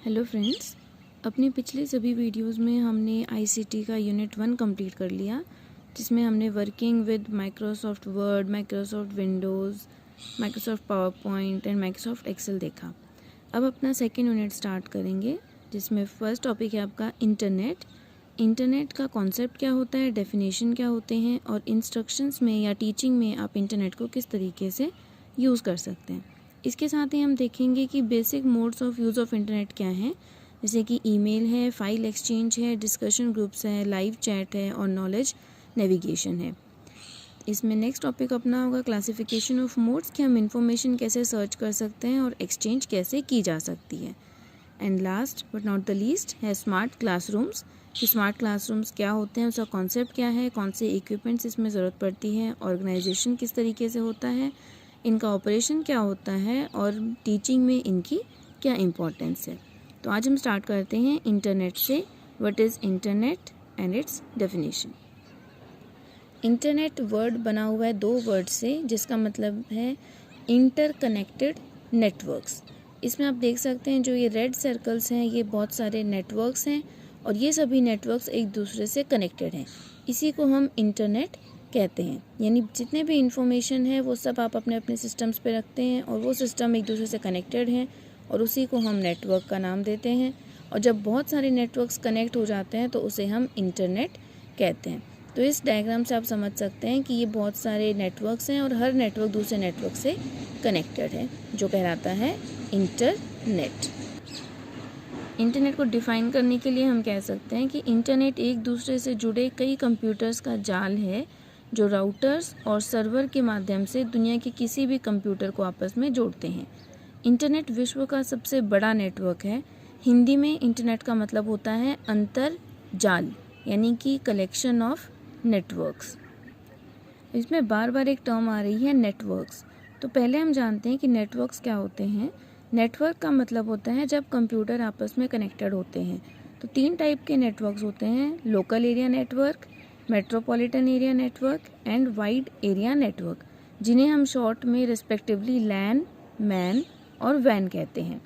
Hello friends, अपनी पिछले सभी वीडियोस में हमने आईसीटी का यूनिट 1 कंप्लीट कर लिया, जिसमें हमने working with Microsoft Word, Microsoft Windows, Microsoft PowerPoint and Microsoft Excel देखा। अब अपना सेकेंड यूनिट स्टार्ट करेंगे, जिसमें फर्स्ट टॉपिक है आपका इंटरनेट। इंटरनेट का कॉन्सेप्ट क्या होता है, डेफिनेशन क्या होते हैं और इंस्ट्रक्शंस में या टीचिंग में आप इंटरनेट को किस तरीके से यूज़ कर सकते हैं। इसके साथ ही हम देखेंगे कि basic modes of use of internet क्या हैं, जैसे कि ईमेल है, फाइल एक्सचेंज है, डिस्कशन ग्रुप्स है, लाइव चैट है और नॉलेज नेविगेशन है। इसमें नेक्स्ट टॉपिक अपना होगा क्लासिफिकेशन ऑफ मोड्स, कि हम इंफॉर्मेशन कैसे सर्च कर सकते हैं और एक्सचेंज कैसे की जा सकती है। And last but not the least है स्मार्ट क्लासरूम्स, कि स्मार्ट क्लासरूम्स क्या होते हैं, उसका कॉन्सेप्ट क्या है, कौन से इक्विपमेंट्स इसमें ज़रूरत पड़ती है, ऑर्गेनाइजेशन किस तरीके से होता है, इनका ऑपरेशन क्या होता है और टीचिंग में इनकी क्या इम्पोर्टेंस है। तो आज हम स्टार्ट करते हैं इंटरनेट से। What is internet and it's definition. Internet word बना हुआ है दो वर्ड से, जिसका मतलब है इंटरकनेक्टेड नेटवर्क्स। इसमें आप देख सकते हैं जो ये रेड सर्कल्स हैं, ये बहुत सारे नेटवर्क्स हैं और ये सभी नेटवर्क्स एक दूसरे से कनेक्टेड हैं। इसी को हम इंटरनेट कहते हैं। यानी जितने भी इंफॉर्मेशन है वो सब आप अपने अपने सिस्टम्स पे रखते हैं और वो सिस्टम एक दूसरे से कनेक्टेड हैं और उसी को हम नेटवर्क का नाम देते हैं। और जब बहुत सारे नेटवर्क्स कनेक्ट हो जाते हैं तो उसे हम इंटरनेट कहते हैं। तो इस डायग्राम से आप समझ सकते हैं कि ये बहुत सारे नेटवर्क्स हैं और हर नेटवर्क दूसरे नेटवर्क से कनेक्टेड है, जो कहलाता है इंटरनेट। इंटरनेट को डिफ़ाइन करने के लिए हम कह सकते हैं कि इंटरनेट एक दूसरे से जुड़े कई कंप्यूटर्स का जाल है, जो राउटर्स और सर्वर के माध्यम से दुनिया के किसी भी कंप्यूटर को आपस में जोड़ते हैं। इंटरनेट विश्व का सबसे बड़ा नेटवर्क है। हिंदी में इंटरनेट का मतलब होता है अंतरजाल, यानी कि कलेक्शन ऑफ नेटवर्क्स। इसमें बार बार एक टर्म आ रही है नेटवर्क्स। तो पहले हम जानते हैं कि नेटवर्क्स क्या होते हैं। नेटवर्क का मतलब होता है जब कंप्यूटर आपस में कनेक्टेड होते हैं। तो 3 टाइप के नेटवर्क्स होते हैं: local area network, metropolitan area network and wide area network, जिन्हें हम शॉर्ट में रिस्पेक्टिवली लैन, मैन और वैन कहते हैं।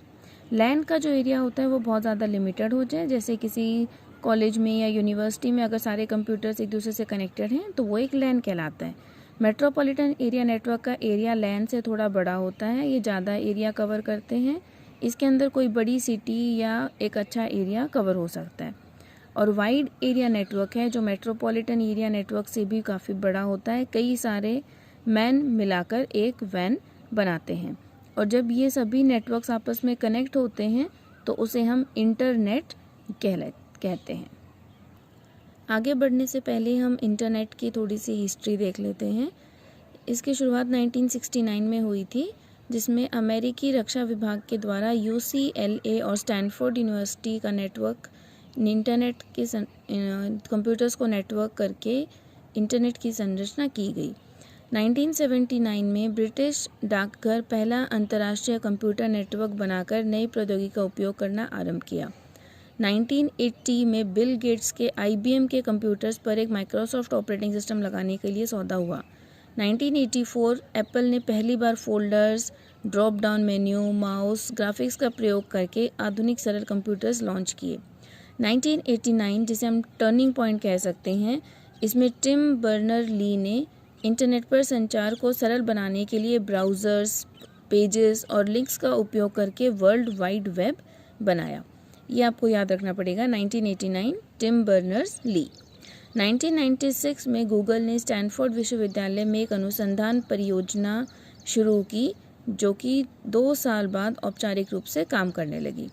लैन का जो एरिया होता है वो बहुत ज़्यादा लिमिटेड हो जाए, जैसे किसी कॉलेज में या यूनिवर्सिटी में अगर सारे कंप्यूटर्स एक दूसरे से कनेक्टेड हैं तो वो एक लैन कहलाता है। मेट्रोपॉलिटन एरिया नेटवर्क का एरिया लैन से थोड़ा बड़ा होता है, ये ज़्यादा एरिया कवर करते हैं। इसके अंदर कोई बड़ी सिटी या एक अच्छा एरिया कवर हो सकता है। और वाइड एरिया नेटवर्क है जो मेट्रोपॉलिटन एरिया नेटवर्क से भी काफ़ी बड़ा होता है, कई सारे मैन मिलाकर एक वैन बनाते हैं। और जब ये सभी नेटवर्क्स आपस में कनेक्ट होते हैं तो उसे हम इंटरनेट कहते हैं। आगे बढ़ने से पहले हम इंटरनेट की थोड़ी सी हिस्ट्री देख लेते हैं। इसकी शुरुआत 1969 में हुई थी, जिसमें अमेरिकी रक्षा विभाग के द्वारा UCLA और स्टैनफोर्ड यूनिवर्सिटी का नेटवर्क इंटरनेट के कंप्यूटर्स को नेटवर्क करके इंटरनेट की संरचना की गई। 1979 में ब्रिटिश डाकघर पहला अंतर्राष्ट्रीय कंप्यूटर नेटवर्क बनाकर नई प्रौद्योगिकी का उपयोग करना आरंभ किया। 1980 में बिल गेट्स के IBM के कंप्यूटर्स पर एक माइक्रोसॉफ्ट ऑपरेटिंग सिस्टम लगाने के लिए सौदा हुआ। 1984 एप्पल ने पहली बार folders, drop down menu, mouse, graphics का प्रयोग करके आधुनिक सरल कंप्यूटर्स लॉन्च किए। 1989, जिसे हम टर्निंग पॉइंट कह सकते हैं, इसमें टिम बर्नर-ली ने इंटरनेट पर संचार को सरल बनाने के लिए ब्राउज़र्स, पेजेस और लिंक्स का उपयोग करके वर्ल्ड वाइड वेब बनाया। ये आपको याद रखना पड़ेगा। 1989 टिम बर्नर्स-ली। 1996 में गूगल ने स्टैनफोर्ड विश्वविद्यालय में एक अनुसंधान परियोजना शुरू की, जो कि 2 साल बाद औपचारिक रूप से काम करने लगी।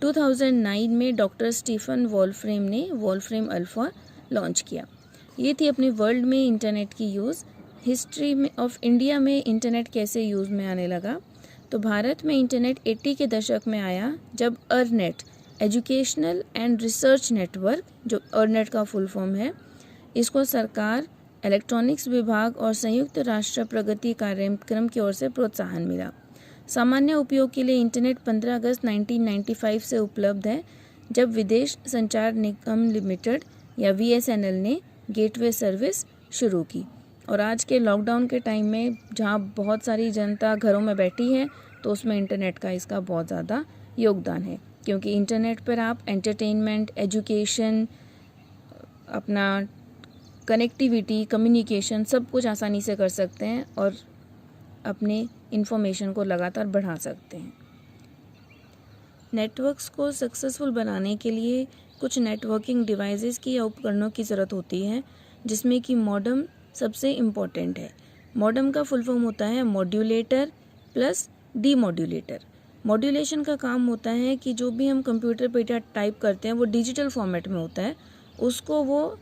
2009 में डॉक्टर स्टीफन वॉल्फ्रेम ने वॉल्फ्रेम अल्फा लॉन्च किया। ये थी अपने वर्ल्ड में इंटरनेट की यूज़। हिस्ट्री में ऑफ इंडिया में इंटरनेट कैसे यूज़ में आने लगा। तो भारत में इंटरनेट 80 के दशक में आया, जब ornate, educational and research network, जो अर्नेट का फुल फॉर्म है, इसको सरकार, इलेक्ट्रॉनिक्स विभाग और संयुक्त राष्ट्र प्रगति कार्यक्रम की ओर से प्रोत्साहन मिला। सामान्य उपयोग के लिए इंटरनेट 15 अगस्त 1995 से उपलब्ध है, जब विदेश संचार निगम लिमिटेड या VSNL ने गेटवे सर्विस शुरू की। और आज के लॉकडाउन के टाइम में जहाँ बहुत सारी जनता घरों में बैठी है, तो उसमें इंटरनेट का इसका बहुत ज़्यादा योगदान है। क्योंकि इंटरनेट पर आप एंटरटेनमेंट, एजुकेशन, अपना कनेक्टिविटी, कम्युनिकेशन सब कुछ आसानी से कर सकते हैं और अपने इंफॉर्मेशन को लगातार बढ़ा सकते हैं। नेटवर्क्स को सक्सेसफुल बनाने के लिए कुछ नेटवर्किंग डिवाइसेस की या उपकरणों की ज़रूरत होती है, जिसमें कि मॉडेम सबसे इम्पॉर्टेंट है। मॉडेम का फुल फॉर्म होता है मॉड्यूलेटर प्लस डीमॉड्यूलेटर। मॉड्यूलेशन का काम होता है कि जो भी हम कंप्यूटर पर डेटा टाइप करते हैं वो डिजिटल फॉर्मेट में होता है, उसको वो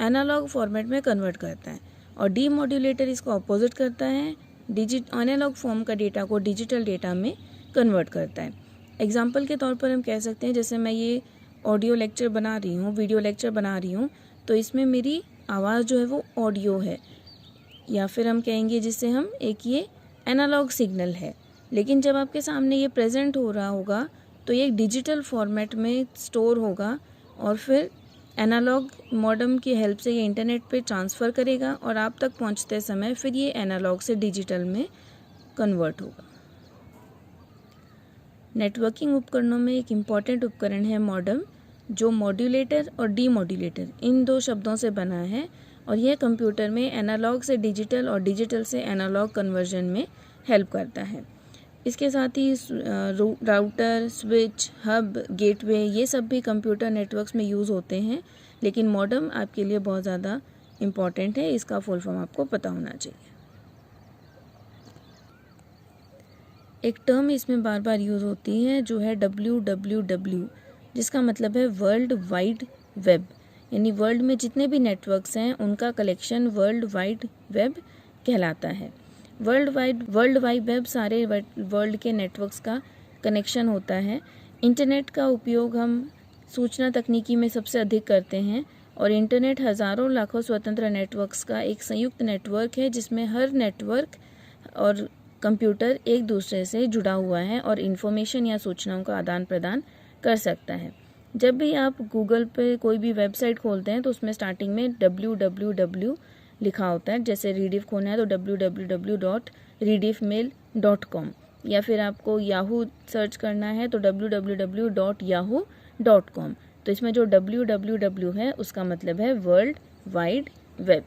एनालॉग फॉर्मेट में कन्वर्ट करता है। और डीमॉड्यूलेटर इसको अपोजिट करता है, एनालॉग फॉर्म का डेटा को डिजिटल डेटा में कन्वर्ट करता है। एग्जाम्पल के तौर पर हम कह सकते हैं, जैसे मैं ये ऑडियो लेक्चर बना रही हूँ, वीडियो लेक्चर बना रही हूँ, तो इसमें मेरी आवाज़ जो है वो ऑडियो है, या फिर हम कहेंगे जिससे हम एक ये एनालॉग सिग्नल है। लेकिन जब आपके सामने ये प्रेजेंट हो रहा होगा तो ये एक डिजिटल फॉर्मेट में स्टोर होगा और फिर एनालॉग मॉडेम की हेल्प से ये इंटरनेट पे ट्रांसफ़र करेगा और आप तक पहुंचते समय फिर ये एनालॉग से डिजिटल में कन्वर्ट होगा। नेटवर्किंग उपकरणों में एक इम्पॉर्टेंट उपकरण है मॉडेम, जो मॉड्यूलेटर और डीमॉड्यूलेटर इन दो शब्दों से बना है और यह कंप्यूटर में एनालॉग से डिजिटल और डिजिटल से एनालॉग कन्वर्जन में हेल्प करता है। इसके साथ ही राउटर, स्विच, हब, गेटवे ये सब भी कंप्यूटर नेटवर्क्स में यूज़ होते हैं, लेकिन मॉडेम आपके लिए बहुत ज़्यादा इम्पॉर्टेंट है, इसका फुल फॉर्म आपको पता होना चाहिए। एक टर्म इसमें बार बार यूज़ होती है जो है WWW, जिसका मतलब है वर्ल्ड वाइड वेब, यानी वर्ल्ड में जितने भी नेटवर्क्स हैं उनका कलेक्शन वर्ल्ड वाइड वेब कहलाता है। वर्ल्ड वाइड वेब सारे वर्ल्ड के नेटवर्क्स का कनेक्शन होता है। इंटरनेट का उपयोग हम सूचना तकनीकी में सबसे अधिक करते हैं और इंटरनेट हज़ारों लाखों स्वतंत्र नेटवर्क्स का एक संयुक्त नेटवर्क है, जिसमें हर नेटवर्क और कंप्यूटर एक दूसरे से जुड़ा हुआ है और इन्फॉर्मेशन या सूचनाओं का आदान प्रदान कर सकता है। जब भी आप गूगल पे कोई भी वेबसाइट खोलते हैं तो उसमें स्टार्टिंग में www लिखा होता है। जैसे रीडिफ खोलना है तो www.rediffmail.com, या फिर आपको याहू सर्च करना है तो www.yahoo.com। तो इसमें जो www है उसका मतलब है वर्ल्ड वाइड वेब।